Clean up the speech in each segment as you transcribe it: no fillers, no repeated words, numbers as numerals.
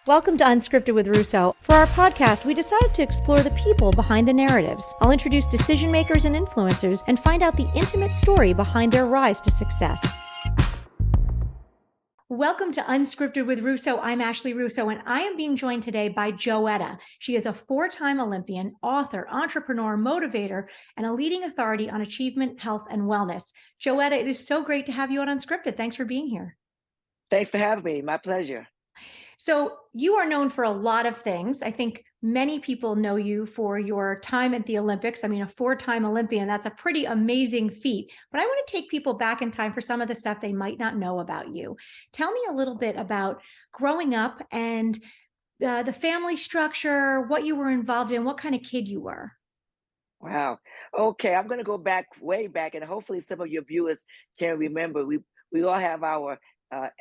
Welcome to Unscripted with Russo. For our podcast, we decided to explore the people behind the narratives. I'll introduce decision makers and influencers and find out the intimate story behind their rise to success. Welcome to Unscripted with Russo. I'm Ashley Russo, and I am being joined today by Joetta. She is a four-time Olympian, author, entrepreneur, motivator, and a leading authority on achievement, health, and wellness. Joetta, it is so great to have you on Unscripted. Thanks for being here. Thanks for having me. My pleasure. So you are known for a lot of things. I think many people know you for your time at the Olympics. I mean, a four-time Olympian, that's a pretty amazing feat. But I want to take people back in time for some of the stuff they might not know about you. Tell me a little bit about growing up and the family structure, what you were involved in, what kind of kid you were. Wow. Okay, I'm going to go back way back, and hopefully some of your viewers can remember. We all have our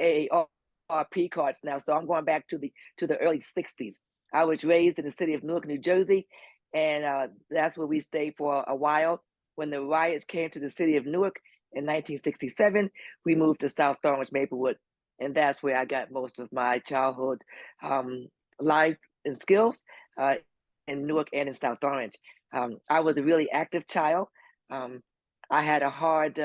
AARP cards now, so I'm going back to the early '60s. I was raised in the city of Newark, New Jersey, and that's where we stayed for a while. When the riots came to the city of Newark in 1967, we moved to South Orange, Maplewood, and that's where I got most of my childhood life and skills in Newark and in South Orange. I was a really active child. Um, I had a hard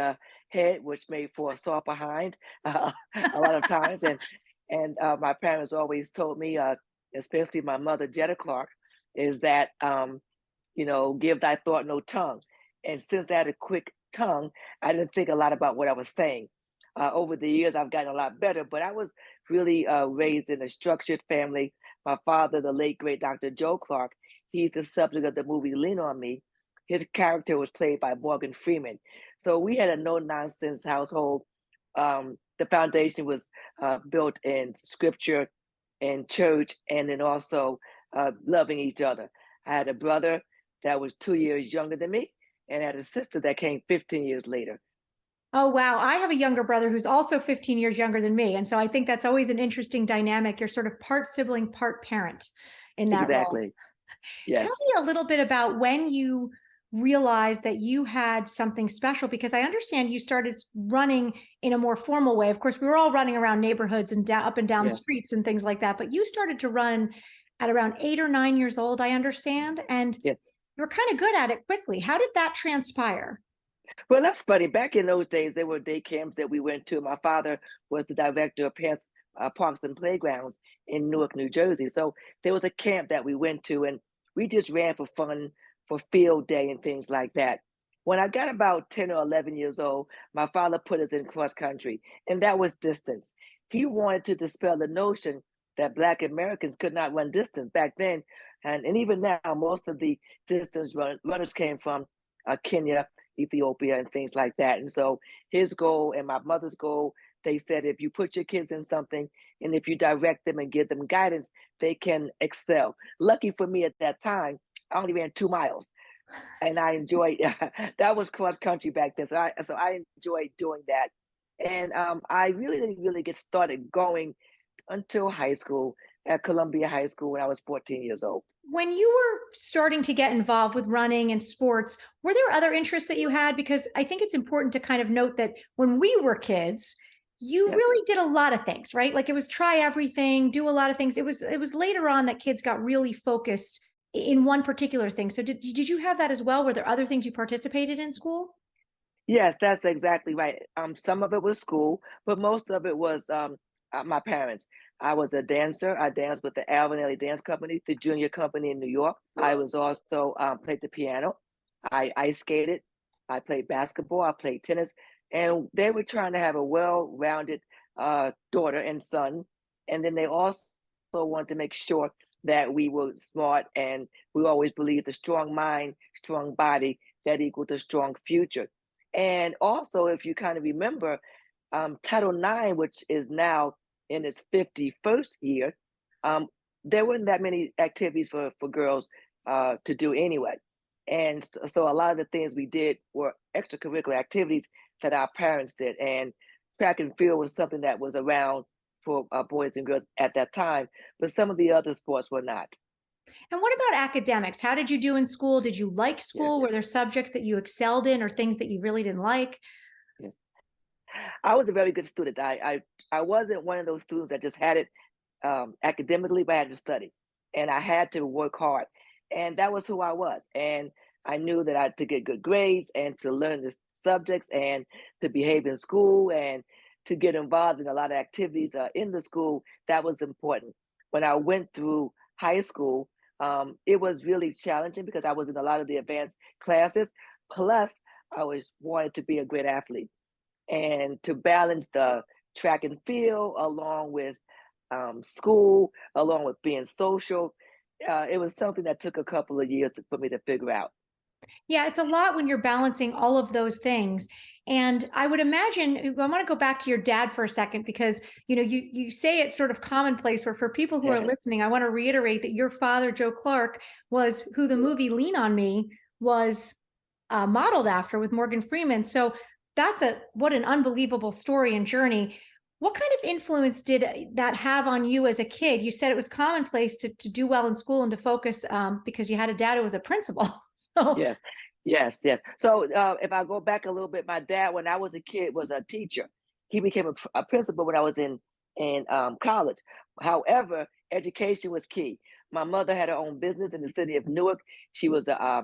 head, which made for a soft behind a lot of times, and my parents always told me, especially my mother, Jetta Clark, is that give thy thought no tongue. And since I had a quick tongue, I didn't think a lot about what I was saying. Over the years, I've gotten a lot better, but I was really raised in a structured family. My father, the late great Dr. Joe Clark, he's the subject of the movie Lean on Me. His character was played by Morgan Freeman. So we had a no nonsense household. The foundation was built in scripture and church, and then also loving each other. I had a brother that was 2 years younger than me, and I had a sister that came 15 years later. Oh, wow. I have a younger brother who's also 15 years younger than me. And so I think that's always an interesting dynamic. You're sort of part sibling, part parent in that role. Exactly. Tell Yes. me a little bit about when you realized that you had something special, because I understand you started running in a more formal way. Of course, we were all running around neighborhoods and up and down the Yes. streets and things like that, but you started to run at around 8 or 9 years old, I understand, and Yes. you were kind of good at it quickly. How did that transpire? Well, that's funny. Back in those days, there were day camps that we went to. My father was the director of parks and playgrounds in Newark, New Jersey. So there was a camp that we went to, and we just ran for fun, for field day and things like that. When I got about 10 or 11 years old, my father put us in cross country, and that was distance. He wanted to dispel the notion that Black Americans could not run distance back then. And even now, most of the runners came from Kenya, Ethiopia, and things like that. And so his goal and my mother's goal, they said if you put your kids in something and if you direct them and give them guidance, they can excel. Lucky for me at that time, I only ran 2 miles, and I enjoyed that was cross country back then. So I enjoyed doing that. And I really didn't really get started going until high school at Columbia High School when I was 14 years old. When you were starting to get involved with running and sports, were there other interests that you had? Because I think it's important to kind of note that when we were kids, you Yes. really did a lot of things, right? Like it was try everything, do a lot of things. It was later on that kids got really focused in one particular thing. So did you have that as well? Were there other things you participated in school? Yes, that's exactly right. Some of it was school, but most of it was my parents. I was a dancer. I danced with the Alvin Ailey Dance Company, the junior company in New York. I was also played the piano. I ice skated. I played basketball. I played tennis, and they were trying to have a well-rounded daughter and son. And then they also wanted to make sure that we were smart, and we always believed a strong mind, strong body that equals a strong future. And also, if you kind of remember, Title IX, which is now in its 51st year, um, there weren't that many activities for girls to do anyway. And so a lot of the things we did were extracurricular activities that our parents did. And track and field was something that was around for boys and girls at that time, but some of the other sports were not. And what about academics? How did you do in school? Did you like Yes, school? Were there subjects that you excelled in or things that you really didn't like? yes. I was a very good student. I wasn't one of those students that just had it academically, but I had to study, and I had to work hard, and that was who I was. And I knew that I had to get good grades and to learn the subjects and to behave in school and to get involved in a lot of activities in the school. That was important. When I went through high school, it was really challenging because I was in a lot of the advanced classes. Plus, I was wanted to be a great athlete and to balance the track and field along with school, along with being social. It was something that took a couple of years for me to figure out. Yeah, it's a lot when you're balancing all of those things. And I would imagine I want to go back to your dad for a second because you say it's sort of commonplace where for people who are listening, I want to reiterate that your father, Joe Clark, was who the movie Lean on Me was modeled after with Morgan Freeman. So that's what an unbelievable story and journey. What kind of influence did that have on you as a kid? You said it was commonplace to do well in school and to focus because you had a dad who was a principal. So Yes, yes, yes. So if I go back a little bit, my dad, when I was a kid, was a teacher. He became a principal when I was in college. However, education was key. My mother had her own business in the city of Newark. She was a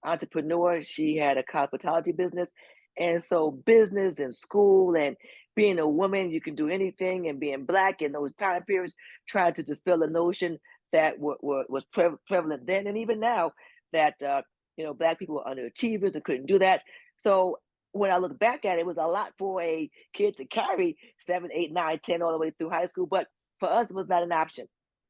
entrepreneur. She had a cosmetology business, and so business and school and being a woman, you can do anything. And being black in those time periods, trying to dispel the notion that was prevalent then and even now that black people were underachievers and couldn't do that. So when I look back at it, it was a lot for a kid to carry 7, 8, 9, 10 all the way through high school. But for us, it was not an option.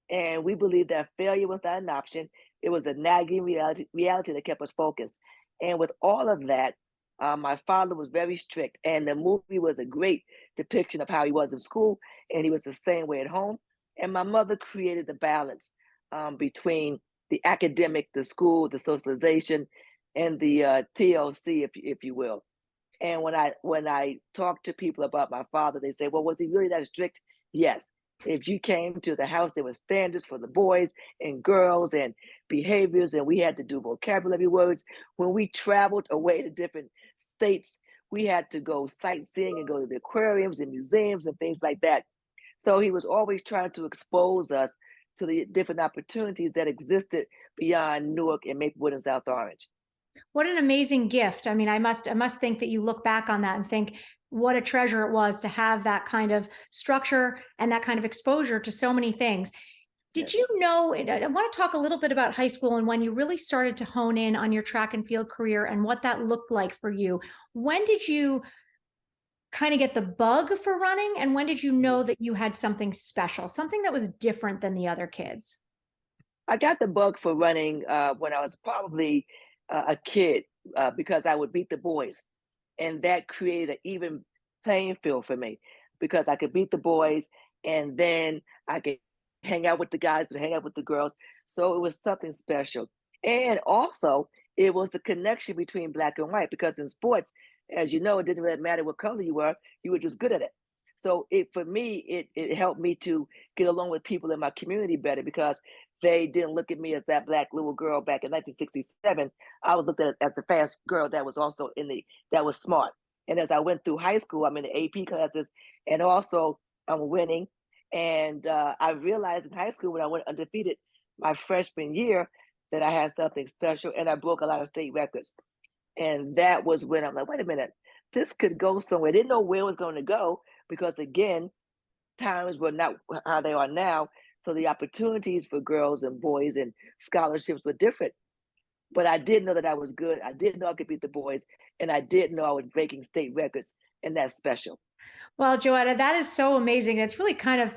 And we believed that failure was not an option. It was a nagging reality that kept us focused. And with all of that, my father was very strict. And the movie was a great depiction of how he was in school. And he was the same way at home. And my mother created the balance between the academic, the school, the socialization, and the TLC, if you will. And when I talk to people about my father, they say, "Well, was he really that strict?" Yes. If you came to the house, there were standards for the boys and girls and behaviors, and we had to do vocabulary words. When we traveled away to different states, we had to go sightseeing and go to the aquariums and museums and things like that. So he was always trying to expose us to the different opportunities that existed beyond Newark and Maplewood and South Orange. what an amazing gift. I mean, I must think that you look back on that and think what a treasure it was to have that kind of structure and that kind of exposure to so many things. Did Yes. you know, and I want to talk a little bit about high school and when you really started to hone in on your track and field career and what that looked like for you. When did you kind of get the bug for running? And when did you know Mhm. that you had something special, something that was different than the other kids? I got the bug for running when I was probably a kid because I would beat the boys. And that created an even playing field for me because I could beat the boys and then I could hang out with the guys, but hang out with the girls. So it was something special. And also, it was the connection between black and white because in sports, as you know, it didn't really matter what color you were just good at it. So for me, it helped me to get along with people in my community better because they didn't look at me as that black little girl back in 1967. I was looked at as the fast girl that was also that was smart. And as I went through high school, I'm in the AP classes and also I'm winning. And I realized in high school when I went undefeated my freshman year that I had something special and I broke a lot of state records. And that was when I'm like, wait a minute, this could go somewhere. I didn't know where it was going to go because, again, times were not how they are now. So the opportunities for girls and boys and scholarships were different. But I did know that I was good. I did know I could beat the boys, and I did know I was breaking state records, and that's special. Well, Joetta, that is so amazing. It's really kind of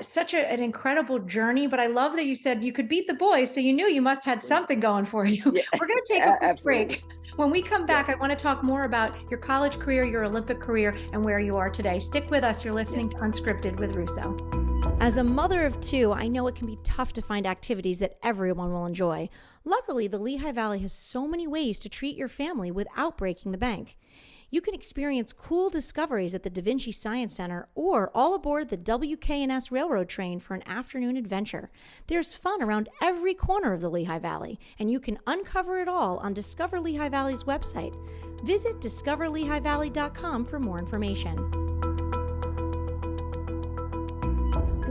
such an incredible journey. But I love that you said you could beat the boys, so you knew you must had Mm. something going for you. Yeah, We're going to take a quick absolutely. break. When we come back, I Yes, want to talk more about your college career, your Olympic career, and where you are today. Stick with us. You're listening to yes. Unscripted with Russo. As a mother of two, I know it can be tough to find activities that everyone will enjoy. Luckily, the Lehigh Valley has so many ways to treat your family without breaking the bank. You can experience cool discoveries at the Da Vinci Science Center or all aboard the WKNS railroad train for an afternoon adventure. There's fun around every corner of the Lehigh Valley, and you can uncover it all on Discover Lehigh Valley's website. Visit discoverlehighvalley.com for more information.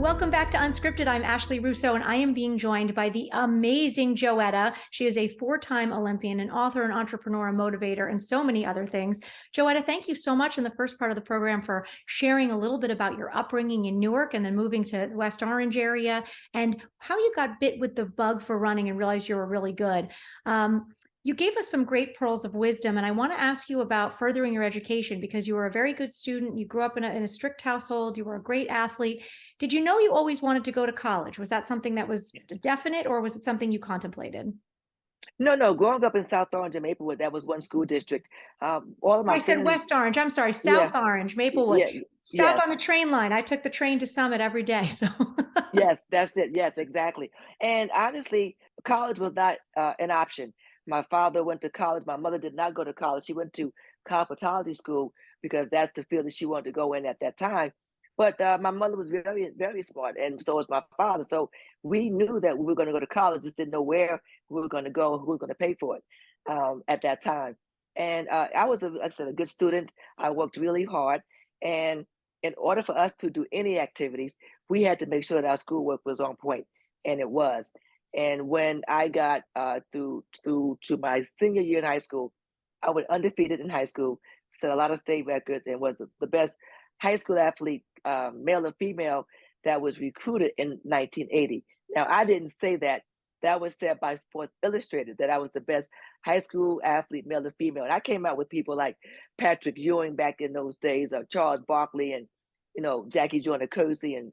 Welcome back to Unscripted. I'm Ashley Russo, and I am being joined by the amazing Joetta. She is a four-time Olympian, an author, an entrepreneur, a motivator, and so many other things. Joetta, thank you so much in the first part of the program for sharing a little bit about your upbringing in Newark and then moving to the West Orange area and how you got bit with the bug for running and realized you were really good. You gave us some great pearls of wisdom, and I want to ask you about furthering your education because you were a very good student. You grew up in a strict household. You were a great athlete. Did you know you always wanted to go to college? Was that something that was definite, or was it something you contemplated? No. Growing up in South Orange and Maplewood, that was one school district. All of my I said friends, West Orange. I'm sorry, South yeah, Orange, Maplewood. yeah, Stop on yes, the train line. I took the train to Summit every day. So yes, that's it. Yes, exactly. And honestly, college was not an option. My father went to college. My mother did not go to college. She went to cosmetology school because that's the field that she wanted to go in at that time. But my mother was very, very smart, and so was my father. So we knew that we were going to go to college, just didn't know where we were going to go, who was going to pay for it at that time. And I was, like I said, a good student. I worked really hard, and in order for us to do any activities, we had to make sure that our schoolwork was on point, and it was. And when I got through to my senior year in high school, I went undefeated in high school, set a lot of state records, and was the best high school athlete, male and female, that was recruited in 1980. Now, I didn't say that. That was said by Sports Illustrated that I was the best high school athlete, male and female. And I came out with people like Patrick Ewing back in those days, Charles Barkley, and Jackie Joyner Kersey, and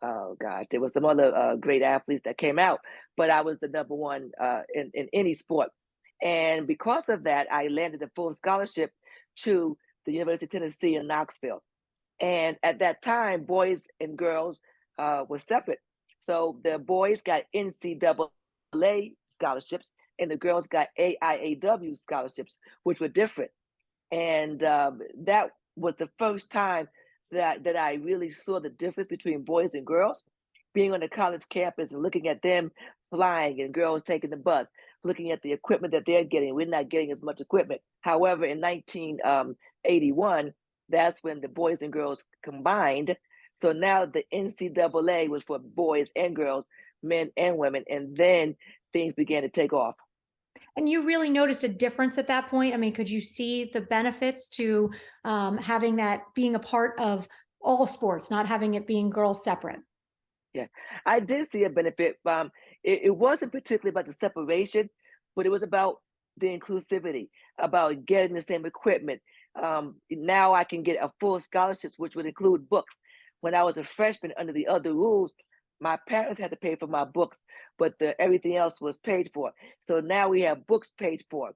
oh gosh, there was some other great athletes that came out, but I was the number one in any sport. And because of that, I landed a full scholarship to the University of Tennessee in Knoxville. And at that time, boys and girls were separate. So the boys got NCAA scholarships and the girls got AIAW scholarships, which were different. And that was the first time that I really saw the difference between boys and girls. Being on the college campus and looking at them flying and girls taking the bus, looking at the equipment that they're getting. We're not getting as much equipment. However, in 1981, that's when the boys and girls combined. So now the NCAA was for boys and girls, men and women, and then things began to take off. and you really noticed a difference at that point. I mean, could you see the benefits to having that being a part of all sports, not having it being girls separate? Yeah, I did see a benefit. It wasn't particularly about the separation, but it was about the inclusivity, about getting the same equipment. Now I can get a full scholarships, which would include books. When I was a freshman under the other rules, my parents had to pay for my books, but everything else was paid for. So now we have books paid for.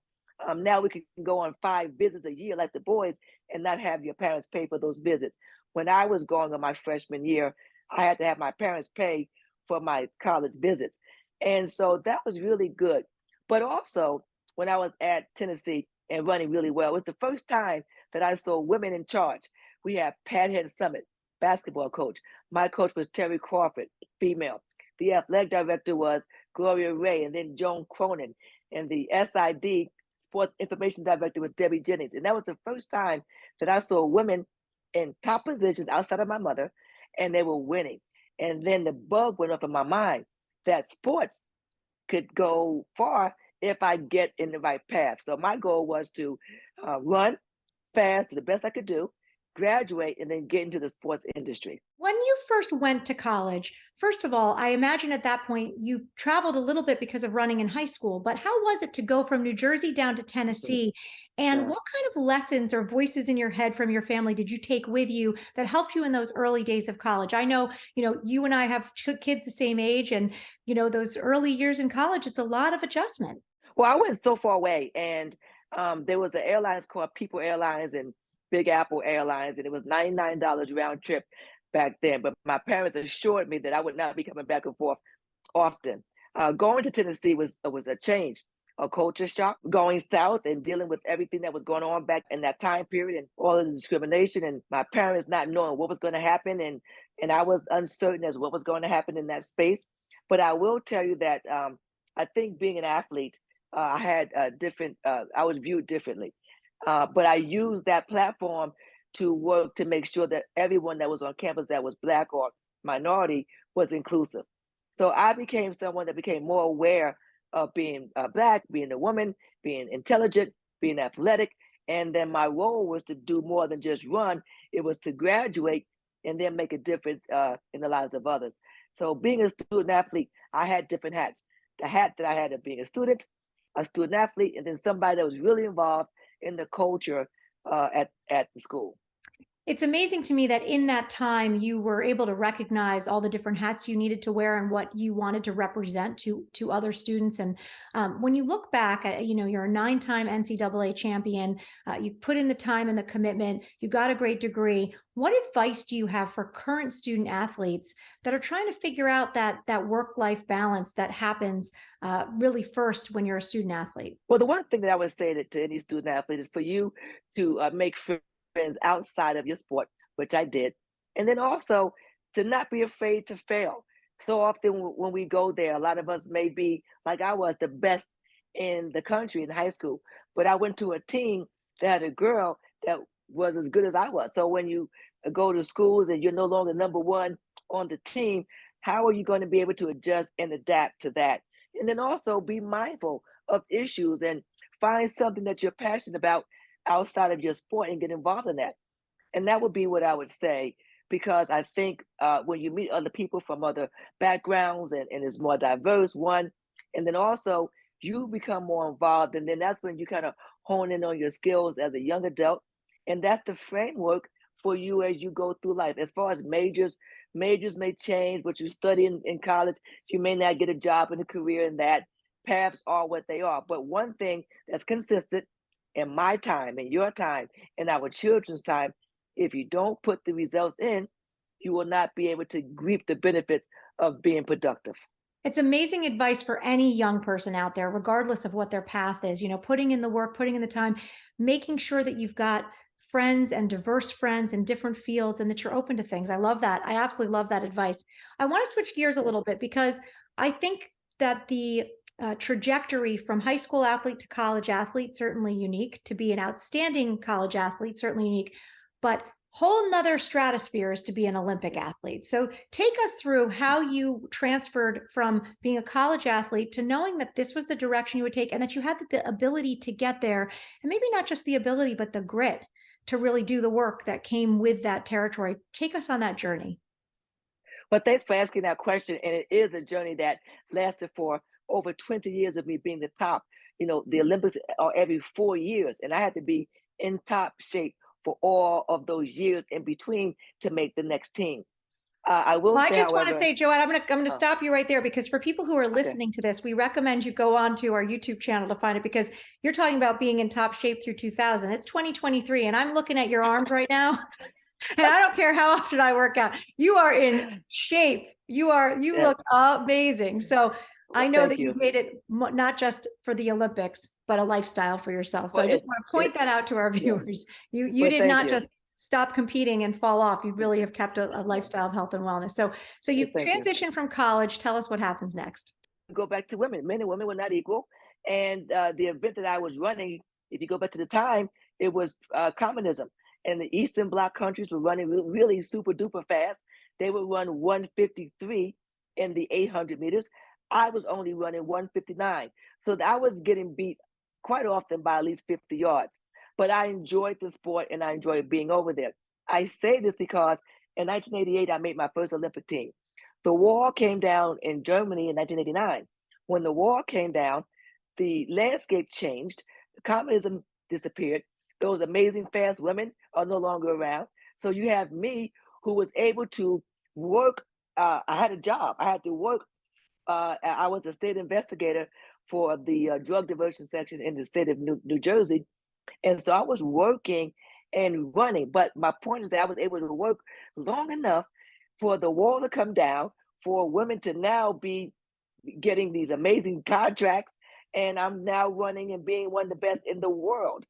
Now we can go on 5 visits a year like the boys and not have your parents pay for those visits. When I was going on my freshman year, I had to have my parents pay for my college visits. And so that was really good. But also, when I was at Tennessee and running really well, it was the first time that I saw women in charge. We had Pat Head Summit, basketball coach. My coach was Terry Crawford, female. The athletic director was Gloria Ray, and then Joan Cronin. And the SID, Sports Information Director, was Debbie Jennings. And that was the first time that I saw women in top positions outside of my mother, and they were winning. And then the bug went up in my mind that sports could go far if I get in the right path. So my goal was to run fast to the best I could do, graduate, and then get into the sports industry. When you first went to college, first of all, I imagine at that point you traveled a little bit because of running in high school, but how was it to go from New Jersey down to Tennessee? And Yeah. what kind of lessons or voices in your head from your family did you take with you that helped you in those early days of college? I know, you and I have kids the same age, and, those early years in college, it's a lot of adjustment. Well, I went so far away, and there was an airlines called People Airlines and Big Apple Airlines, and it was $99 round trip back then. But my parents assured me that I would not be coming back and forth often. Going to Tennessee was a change, a culture shock. Going south and dealing with everything that was going on back in that time period, and all of the discrimination, and my parents not knowing what was going to happen, and I was uncertain as what was going to happen in that space. But I will tell you that I think being an athlete, I had different. I was viewed differently, but I used that platform to work to make sure that everyone that was on campus that was Black or minority was inclusive. So I became someone that became more aware of being Black, being a woman, being intelligent, being athletic. And then my role was to do more than just run, it was to graduate and then make a difference in the lives of others. So being a student athlete, I had different hats. The hat that I had of being a student athlete, and then somebody that was really involved in the culture at the school. It's amazing to me that in that time you were able to recognize all the different hats you needed to wear and what you wanted to represent to other students. And when you look back at, you're a 9-time NCAA champion, you put in the time and the commitment, you got a great degree. What advice do you have for current student athletes that are trying to figure out that work-life balance that happens really first when you're a student athlete? Well, the one thing that I would say to any student athlete is for you to make friends outside of your sport, which I did, and then also to not be afraid to fail. So often when we go there, a lot of us may be like I was the best in the country in high school, but I went to a team that had a girl that was as good as I was. So when you go to schools and you're no longer number one on the team, how are you going to be able to adjust and adapt to that? And then also be mindful of issues and find something that you're passionate about outside of your sport and get involved in that. And that would be what I would say, because I think when you meet other people from other backgrounds and it's more diverse, one, and then also you become more involved. And then that's when you kind of hone in on your skills as a young adult. And that's the framework for you as you go through life. As far as majors may change, what you study in college, you may not get a job in a career in that. Paths are what they are. But one thing that's consistent in my time, in your time, in our children's time, if you don't put the results in, you will not be able to reap the benefits of being productive. It's amazing advice for any young person out there, regardless of what their path is, putting in the work, putting in the time, making sure that you've got friends and diverse friends in different fields and that you're open to things. I love that. I absolutely love that advice. I want to switch gears a little Yes. bit because I think that the trajectory from high school athlete to college athlete, certainly unique. To be an outstanding college athlete, certainly unique. But whole nother stratosphere is to be an Olympic athlete. So take us through how you transferred from being a college athlete to knowing that this was the direction you would take and that you had the ability to get there. And maybe not just the ability, but the grit to really do the work that came with that territory. Take us on that journey. But thanks for asking that question. And it is a journey that lasted for over 20 years of me being the top. The Olympics are every 4 years, and I had to be in top shape for all of those years in between to make the next team. I will Well, I say, just want to however, say, Joette, I'm gonna oh, stop you right there because for people who are okay. listening to this, we recommend you go on to our YouTube channel to find it because you're talking about being in top shape through 2000. It's 2023, and I'm looking at your arms right now, and I don't care how often I work out. You are in shape. You look Yes. amazing. So I Well, know thank that you've you. made it not just for the Olympics, but a lifestyle for yourself. So Well, I just want to point it, that out to our yes. viewers. You Well, did thank not you. just stop competing and fall off. You really have kept a lifestyle of health and wellness. So you Thank you. transition from college. Tell us what happens next. Go back to women. Men and women were not equal. And the event that I was running, if you go back to the time, it was communism. And the Eastern Bloc countries were running really super duper fast. They would run 153 in the 800 meters. I was only running 159. So I was getting beat quite often by at least 50 yards. But I enjoyed the sport and I enjoyed being over there. I say this because in 1988, I made my first Olympic team. The wall came down in Germany in 1989. When the wall came down, the landscape changed, communism disappeared. Those amazing fast women are no longer around. So you have me who was able to work. I had a job. I had to work. I was a state investigator for the drug diversion section in the state of New Jersey. And so I was working and running. But my point is that I was able to work long enough for the wall to come down, for women to now be getting these amazing contracts. And I'm now running and being one of the best in the world.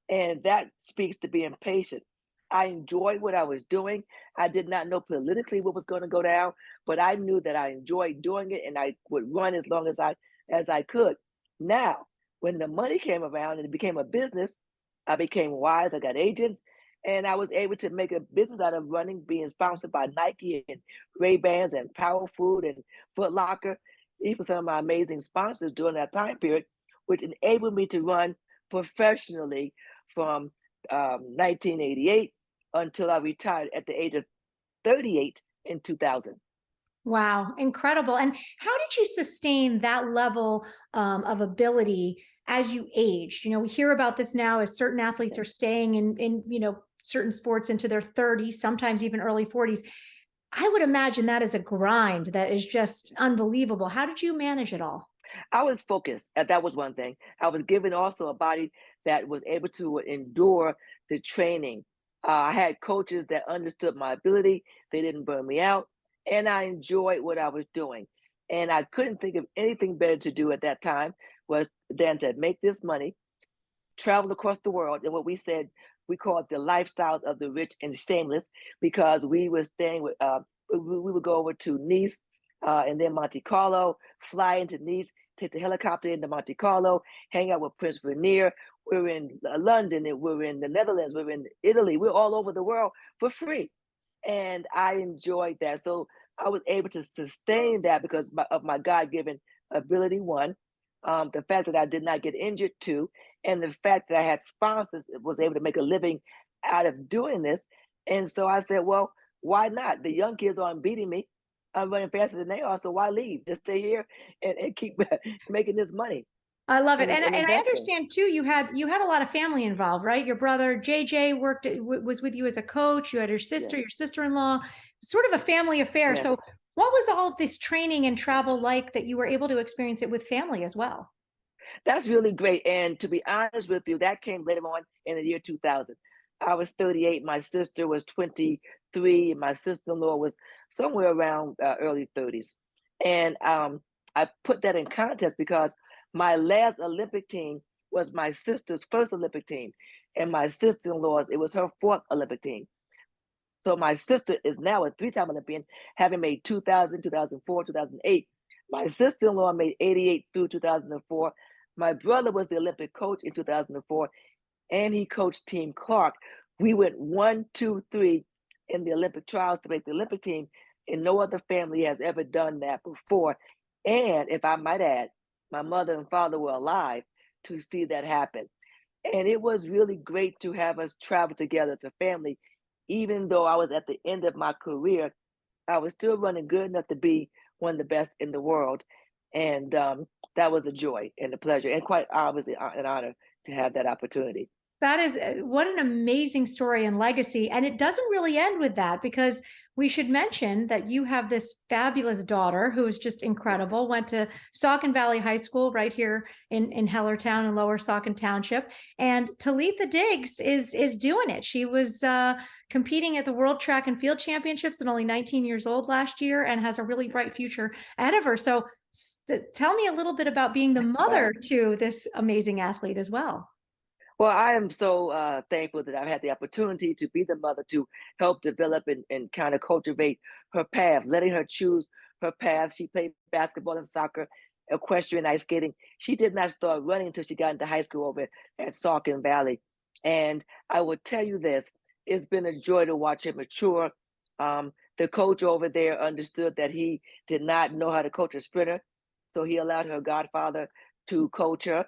And that speaks to being patient. I enjoyed what I was doing. I did not know politically what was going to go down, but I knew that I enjoyed doing it and I would run as long as I could. Now, when the money came around and it became a business, I became wise. I got agents And I was able to make a business out of running, being sponsored by Nike and Ray-Bans and Power Food and Foot Locker, even some of my amazing sponsors during that time period, which enabled me to run professionally from 1988 until I retired at the age of 38 in 2000. Wow, incredible. And how did you sustain that level of ability as you aged? You know, we hear about this now as certain athletes are staying in, you know, certain sports into their 30s, sometimes even early 40s. I would imagine that is a grind that is just unbelievable. How did you manage it all? I was focused. That was one thing. I was given also a body that was able to endure the training. I had coaches that understood my ability. They didn't burn me out, and I enjoyed what I was doing. And I couldn't think of anything better to do at that time was than to make this money, travel across the world, and what we said we call it the lifestyles of the rich and shameless, because we were staying with we would go over to Nice and then Monte Carlo, fly into Nice, take the helicopter into Monte Carlo, hang out with Prince Rainier. We're in London, and we're in the Netherlands, we're in Italy, we're all over the world for free, and I enjoyed that. So I was able to sustain that because of my God-given ability. One, the fact that I did not get injured. Two, and the fact that I had sponsors, was able to make a living out of doing this. And so I said, well, why not? The young kids aren't beating me. I'm running faster than they are, so why leave? Just stay here and keep making this money I love it. and And I investing. understand too, you had a lot of family involved, right? Your brother JJ was with you as a coach. You had your Yes, sister-in-law, sort of a family affair. So yes. what was all of this training and travel like that you were able to experience it with family as well? That's really great. And to be honest with you, that came later on in the year 2000. I was 38, my sister was 23, and my sister-in-law was somewhere around early 30s. And I put that in context because my last Olympic team was my sister's first Olympic team, and my sister-in-law's, it was her fourth Olympic team. So my sister is now a three-time Olympian, having made 2000, 2004, 2008. My sister-in-law made 88 through 2004. My brother was the Olympic coach in 2004, and he coached Team Clark. We went 1, 2, 3 in the Olympic trials to make the Olympic team, and no other family has ever done that before. And if I might add, my mother and father were alive to see that happen. And it was really great to have us travel together as a family. Even though I was at the end of my career, I was still running good enough to be one of the best in the world. And that was a joy and a pleasure, and quite obviously an honor to have that opportunity. That is what an amazing story and legacy. And it doesn't really end with that, because we should mention that you have this fabulous daughter who is just incredible, went to Saucon Valley High School right here in Hellertown in Lower Saucon Township. And Talitha Diggs is doing it. She was competing at the World Track and Field Championships at only 19 years old last year and has a really bright future ahead of her. So tell me a little bit about being the mother Wow. to this amazing athlete as well. Well, I am so thankful that I've had the opportunity to be the mother to help develop and kind of cultivate her path, letting her choose her path. She played basketball and soccer, equestrian, ice skating. She did not start running until she got into high school over at Saucon Valley. And I will tell you this, it's been a joy to watch her mature. The coach over there understood that he did not know how to coach a sprinter, so he allowed her godfather to coach her.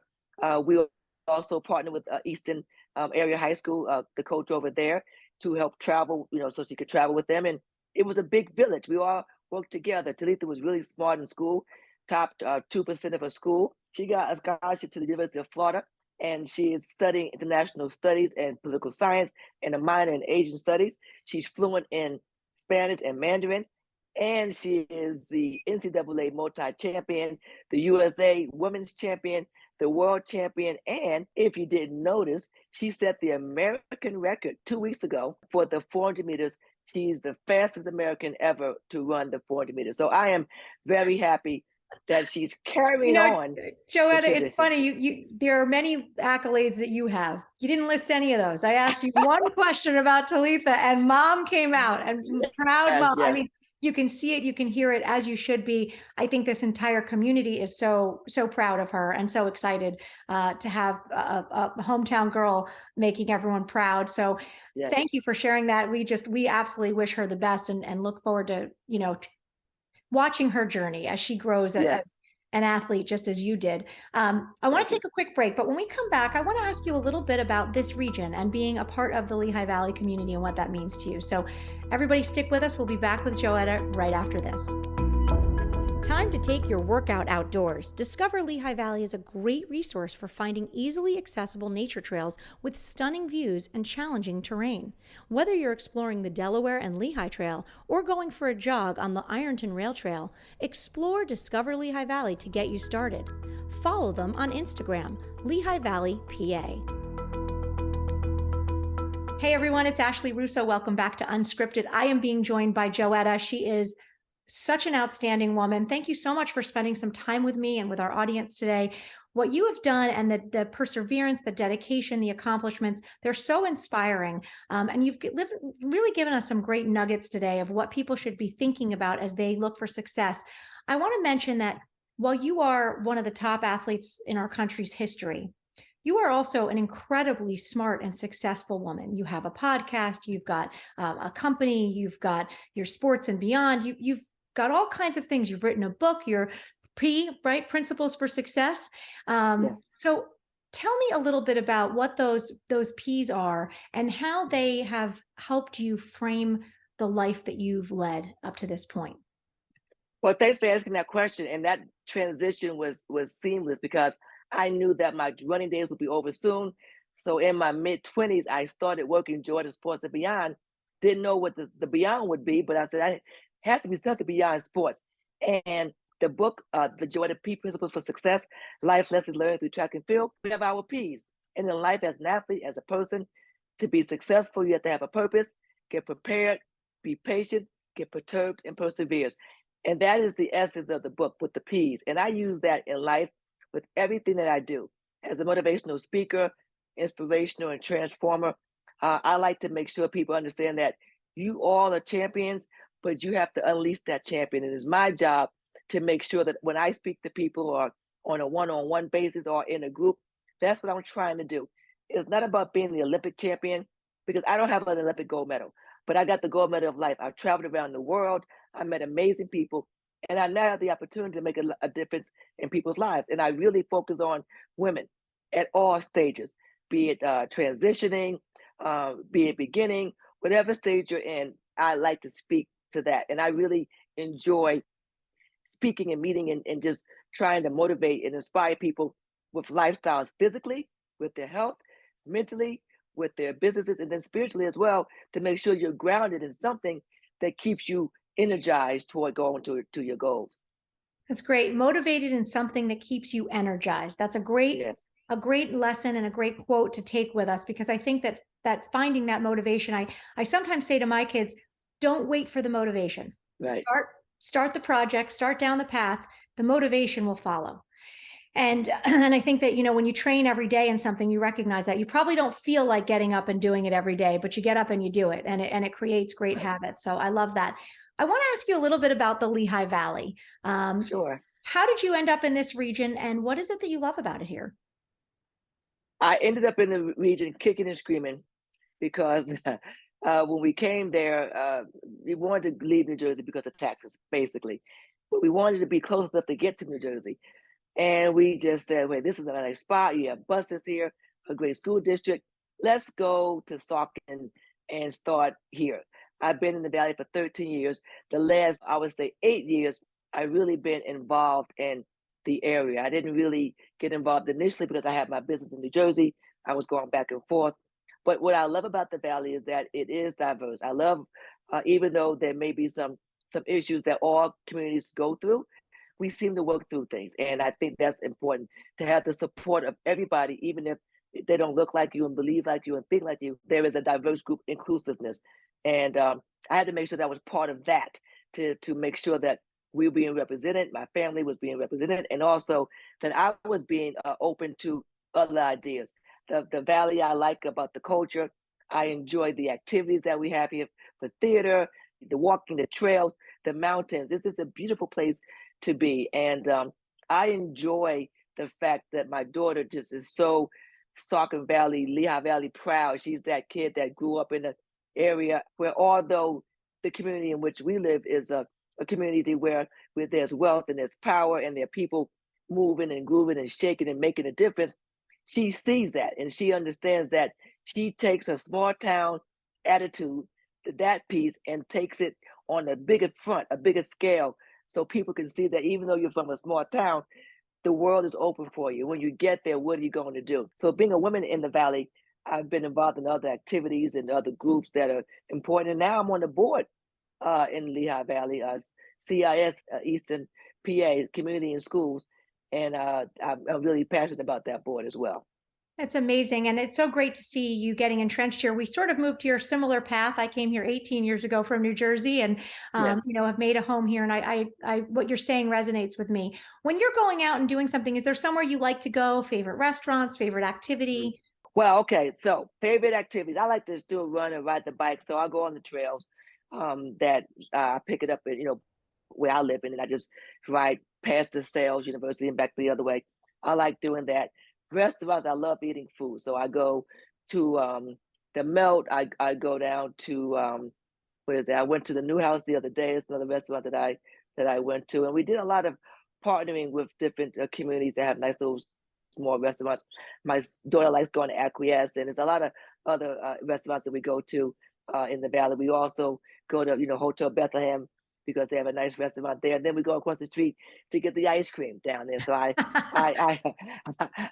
We also partnered with Easton Area High School, the coach over there, to help travel, so she could travel with them. And it was a big village. We all worked together. Talitha was really smart in school, topped 2% of her school. She got a scholarship to the University of Florida, and she is studying international studies and political science and a minor in Asian studies. She's fluent in Spanish and Mandarin, and she is the NCAA multi-champion, the USA women's champion, the world champion, and if you didn't notice, she set the American record 2 weeks ago for the 400 meters. She's the fastest American ever to run the 400 meters. So I am very happy that she's You carrying know, on the Joetta, it's tradition. funny. You there are many accolades that you have. You didn't list any of those. I asked you one question about Talitha, and Mom came out, and proud Yes, mom. I yes. mean, You can see it, you can hear it, as you should be. I think this entire community is so proud of her and so excited to have a hometown girl making everyone proud. So Yes, thank you for sharing that. We absolutely wish her the best and look forward to, watching her journey as she grows as yes. an athlete, just as you did. I want Thank to you. take a quick break, but when we come back, I want to ask you a little bit about this region and being a part of the Lehigh Valley community and what that means to you. So, everybody, stick with us. We'll be back with Joetta right after this. Time to take your workout outdoors. Discover Lehigh Valley is a great resource for finding easily accessible nature trails with stunning views and challenging terrain. Whether you're exploring the Delaware and Lehigh Trail or going for a jog on the Ironton Rail Trail, explore Discover Lehigh Valley to get you started. Follow them on Instagram, Lehigh Valley PA. Hey everyone, it's Ashley Russo. Welcome back to Unscripted. I am being joined by Joetta. She is such an outstanding woman. Thank you so much for spending some time with me and with our audience today. What you have done and the perseverance, the dedication, the accomplishments, they're so inspiring. And you've really given us some great nuggets today of what people should be thinking about as they look for success. I want to mention that while you are one of the top athletes in our country's history, you are also an incredibly smart and successful woman. You have a podcast, you've got a company, you've got your sports and beyond. You've got all kinds of things. You've written a book, your right? Principles for Success. Yes. So tell me a little bit about what those P's are and how they have helped you frame the life that you've led up to this point. Well, thanks for asking that question. And that transition was seamless because I knew that my running days would be over soon. So in my mid-20s, I started working Joetta Sports and Beyond. Didn't know what the beyond would be, but I said I has to be something beyond sports. And the book, the Joetta P Principles for Success, Life Lessons Learned Through Track and Field, we have our P's. And in life as an athlete, as a person, to be successful, you have to have a purpose, get prepared, be patient, get perturbed, and perseveres. And that is the essence of the book with the P's. And I use that in life with everything that I do. As a motivational speaker, inspirational and transformer, I like to make sure people understand that you all are champions, but you have to unleash that champion. And it's my job to make sure that when I speak to people or on a one-on-one basis or in a group, that's what I'm trying to do. It's not about being the Olympic champion because I don't have an Olympic gold medal, but I got the gold medal of life. I've traveled around the world. I met amazing people, and I now have the opportunity to make a difference in people's lives. And I really focus on women at all stages, be it transitioning, be it beginning, whatever stage you're in. I like to speak to that, and I really enjoy speaking and meeting and just trying to motivate and inspire people with lifestyles physically, with their health, mentally, with their businesses, and then spiritually as well, to make sure you're grounded in something that keeps you energized toward going to your goals. That's great. Motivated in something that keeps you energized. That's Yes, a great lesson and a great quote to take with us because I think that finding that motivation, I sometimes say to my kids, don't wait for the motivation. right. Start the project, start down the path, the motivation will follow. And I think that, when you train every day in something, you recognize that you probably don't feel like getting up and doing it every day, but you get up and you do it and it creates great Right. habits. So I love that. I want to ask you a little bit about the Lehigh Valley. Sure. How did you end up in this region and what is it that you love about it here? I ended up in the region kicking and screaming because when we came there, we wanted to leave New Jersey because of taxes, basically. But we wanted to be close enough to get to New Jersey. And we just said, wait, this is a nice spot. You have buses here, a great school district. Let's go to Saucon and start here. I've been in the Valley for 13 years. The last, I would say, 8 years, I've really been involved in the area. I didn't really get involved initially because I had my business in New Jersey. I was going back and forth. But what I love about the Valley is that it is diverse. I love, even though there may be some issues that all communities go through, we seem to work through things. And I think that's important to have the support of everybody, even if they don't look like you and believe like you and think like you. There is a diverse group inclusiveness. And I had to make sure that was part of that to make sure that we were being represented, my family was being represented, and also that I was being open to other ideas. The Valley I like about the culture. I enjoy the activities that we have here for theater, the walking, the trails, the mountains. This is a beautiful place to be. And I enjoy the fact that my daughter just is so Saucon Valley, Lehigh Valley proud. She's that kid that grew up in an area where, although the community in which we live is a community where there's wealth and there's power and there are people moving and grooving and shaking and making a difference, she sees that and she understands that. She takes a small town attitude to that piece and takes it on a bigger front, a bigger scale, so people can see that even though you're from a small town, the world is open for you. When you get there, what are you going to do? So, being a woman in the Valley, I've been involved in other activities and other groups that are important. And now I'm on the board in Lehigh Valley, CIS, Eastern PA, Community and Schools. And I'm really passionate about that board as well. It's amazing. And it's so great to see you getting entrenched here. We sort of moved here similar path. I came here 18 years ago from New Jersey and, Yes. have made a home here. And what you're saying resonates with me. When you're going out and doing something, is there somewhere you like to go? Favorite restaurants, favorite activity? Well, okay. So, favorite activities. I like to still run and ride the bike. So, I'll go on the trails that I pick it up at, where I live in, and I just ride past the Sales University and back the other way. I like doing that. Restaurants, I love eating food. So, I go to the Melt. I go down to, what is that? I went to the New House the other day. It's another restaurant that I went to. And we did a lot of partnering with different communities that have nice little small restaurants. My daughter likes going to Acquiesce, and there's a lot of other restaurants that we go to in the Valley. We also go to, Hotel Bethlehem because they have a nice restaurant there. And then we go across the street to get the ice cream down there. So I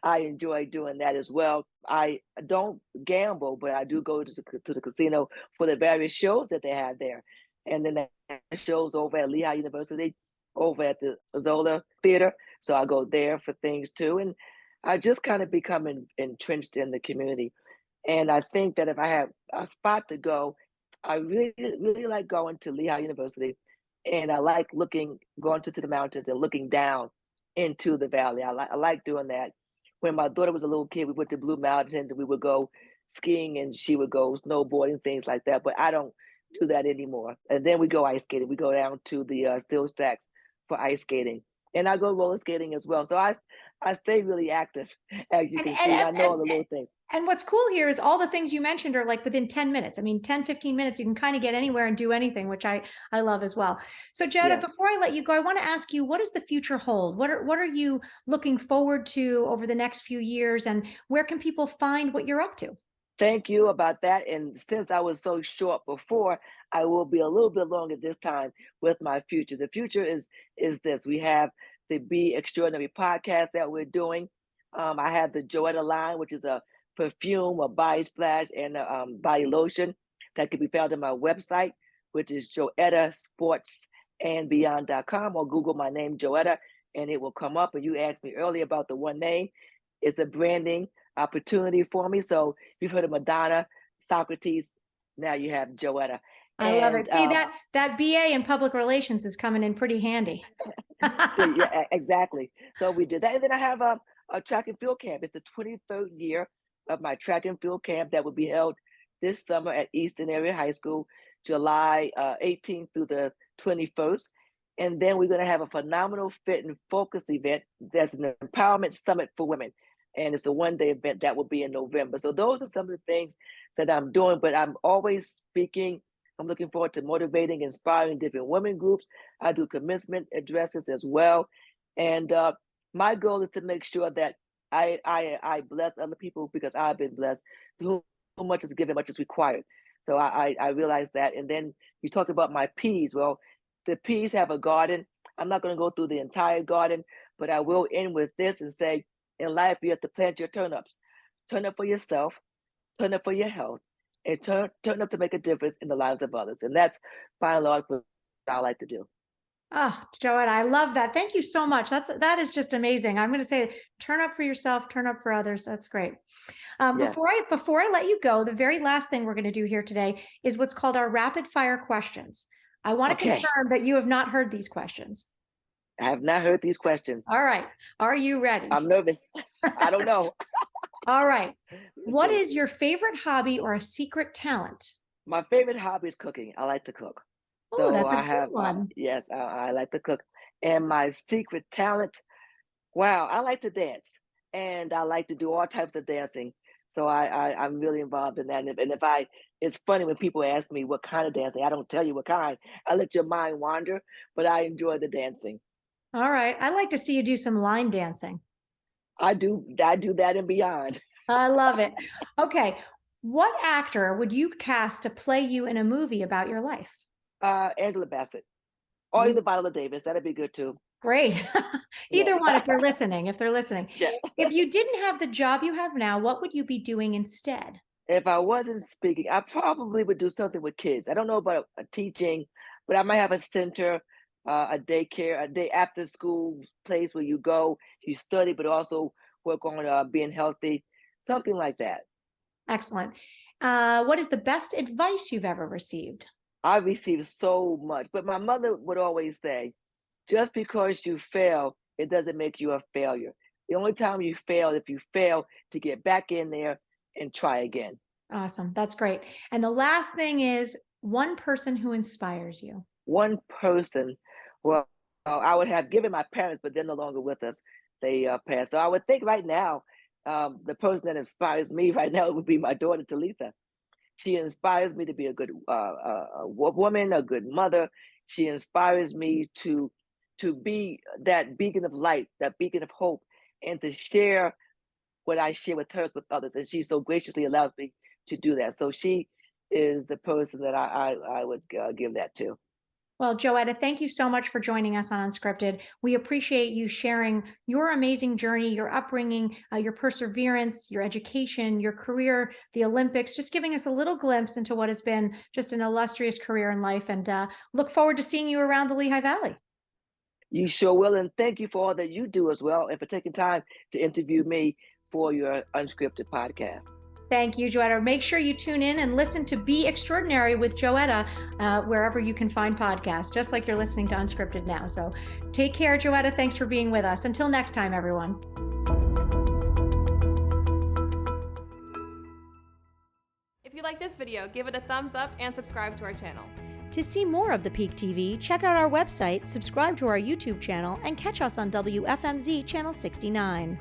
I enjoy doing that as well. I don't gamble, but I do go to the casino for the various shows that they have there. And then they have shows over at Lehigh University, over at the Zola Theater. So I go there for things too. And I just kind of become entrenched in the community. And I think that if I have a spot to go, I really, really like going to Lehigh University. And I like going to the mountains and looking down into the valley. I like doing that. When my daughter was a little kid, we went to Blue Mountains and we would go skiing and she would go snowboarding, things like that. But I don't do that anymore. And then we go ice skating. We go down to the Steel Stacks for ice skating. And I go roller skating as well. So I stay really active, as you can see. I know all the little things. And what's cool here is all the things you mentioned are like within 10 minutes. I mean, 10, 15 minutes, you can kind of get anywhere and do anything, which I love as well. So Joetta, Yes. before I let you go, I want to ask you, what does the future hold? What are you looking forward to over the next few years? And where can people find what you're up to? Thank you about that. And since I was so short before, I will be a little bit longer this time with my future. The future is this. We have the Be Extraordinary podcast that we're doing. I have the Joetta line, which is a perfume, a body splash, and a body lotion that can be found on my website, which is joettasportsandbeyond.com, or Google my name, Joetta, and it will come up. And you asked me earlier about the one name. It's a branding opportunity for me. So you've heard of Madonna, Socrates. Now you have Joetta. I love it. See, that BA in public relations is coming in pretty handy. Yeah, exactly. So we did that. And then I have a track and field camp. It's the 23rd year of my track and field camp that will be held this summer at Eastern Area High School, July 18th through the 21st. And then we're going to have a phenomenal fit and focus event. That's an empowerment summit for women. And it's a one-day event that will be in November. So those are some of the things that I'm doing, but I'm always speaking. I'm looking forward to motivating, inspiring different women groups. I do commencement addresses as well. And my goal is to make sure that I bless other people because I've been blessed. To whom much is given, much is required. So I realize that. And then you talked about my peas. Well, the peas have a garden. I'm not going to go through the entire garden, but I will end with this and say, in life, you have to plant your turnips. Turn up for yourself, turn up for your health, and turn up to make a difference in the lives of others. And that's by and large what I like to do. Oh, Joetta, I love that. Thank you so much. That is just amazing. I'm going to say, turn up for yourself, turn up for others. That's great. Yes. Before I let you go, the very last thing we're going to do here today is what's called our rapid fire questions. I want to confirm that you have not heard these questions. I have not heard these questions. All right. Are you ready? I'm nervous. I don't know. All right. What is your favorite hobby or a secret talent? My favorite hobby is cooking. I like to cook. Oh, So that's a I good have, one. yes, I like to cook. And my secret talent, wow, I like to dance, and I like to do all types of dancing. So I'm really involved in that. And if I, it's funny when people ask me what kind of dancing, I don't tell you what kind. I let your mind wander, but I enjoy the dancing. All right. I'd like to see you do some line dancing. I do that and beyond. I love it. Okay. What actor would you cast to play you in a movie about your life? Angela Bassett or Ooh, either Viola Davis, that'd be good too. great. Either Yes. one if they're listening, if they're listening. Yeah. If you didn't have the job you have now, what would you be doing instead? If I wasn't speaking, I probably would do something with kids. I don't know about teaching, but I might have a center, a daycare, a day after school place where you go, you study, but also work on being healthy, something like that. Excellent. What is the best advice you've ever received? I received so much, but my mother would always say, just because you fail, it doesn't make you a failure. The only time you fail, if you fail to get back in there and try again. Awesome. That's great. And the last thing is one person who inspires you. One person, well, I would have given my parents, but they're no longer with us. They passed. So I would think right now, the person that inspires me right now would be my daughter Talitha. She inspires me to be a good woman, a good mother. She inspires me to be that beacon of light, that beacon of hope, and to share what I share with hers with others. And she so graciously allows me to do that. So she is the person that I would give that to. Well, Joetta, thank you so much for joining us on Unscripted. We appreciate you sharing your amazing journey, your upbringing, your perseverance, your education, your career, the Olympics, just giving us a little glimpse into what has been just an illustrious career in life. And look forward to seeing you around the Lehigh Valley. You sure will. And thank you for all that you do as well and for taking time to interview me for your unscripted podcast. Thank you, Joetta. Make sure you tune in and listen to Be Extraordinary with Joetta wherever you can find podcasts, just like you're listening to Unscripted now. So take care, Joetta. Thanks for being with us. Until next time, everyone. If you like this video, give it a thumbs up and subscribe to our channel. To see more of The Peak TV, check out our website, subscribe to our YouTube channel, and catch us on WFMZ Channel 69.